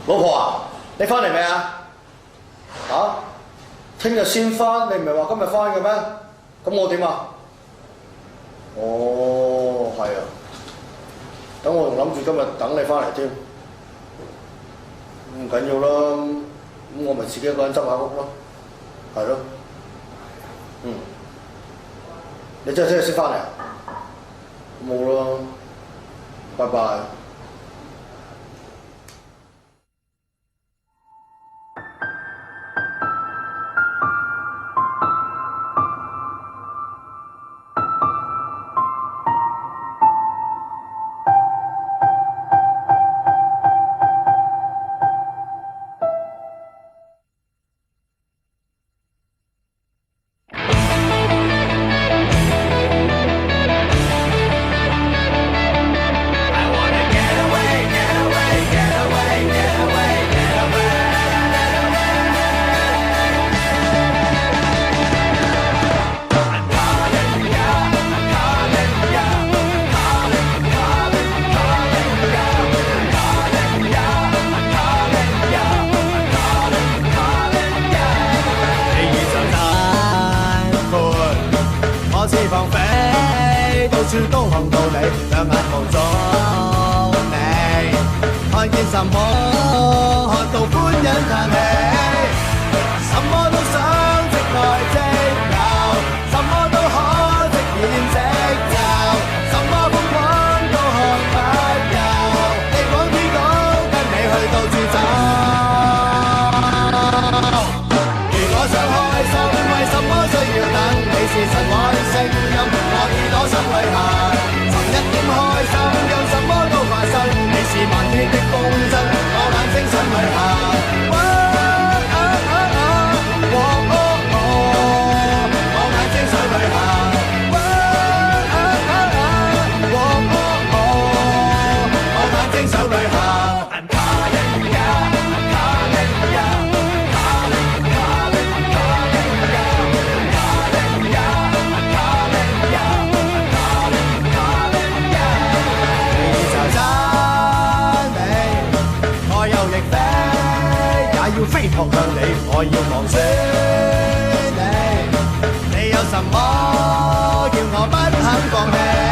老婆啊，你翻嚟未啊？嚇？聽日先翻，你唔係話今日翻嘅咩？咁我點啊？哦，係啊。等我仲諗住今日等你翻嚟添。唔緊要啦，咁我咪自己一個人執下屋咯，係咯。你真係聽日先翻嚟啊？冇啦，拜拜。放飛，到處都看到你，兩眼無蹤你，看見什麼，看到歡欣嘆氣，什麼都想即愛即有，什麼都可即演即就，什麼風光都看不休，地廣天高，跟你去到處走。如果想開心，為什麼需要等？你是神話聲音，我耳朵心裏行。尋一點開心，讓什麼都發生。你是漫天的風箏，我眼睛心裏行。我眼睛心裏行。我眼睛手裏行。I'm calling ya, I'm calling ya, calling, calling, calling ya, calling ya, I'm calling ya, I'm calling, calling ya。你就真你，我又亦飛，也要飛撲向你，我要望穿你。你有什麼叫我不肯放棄？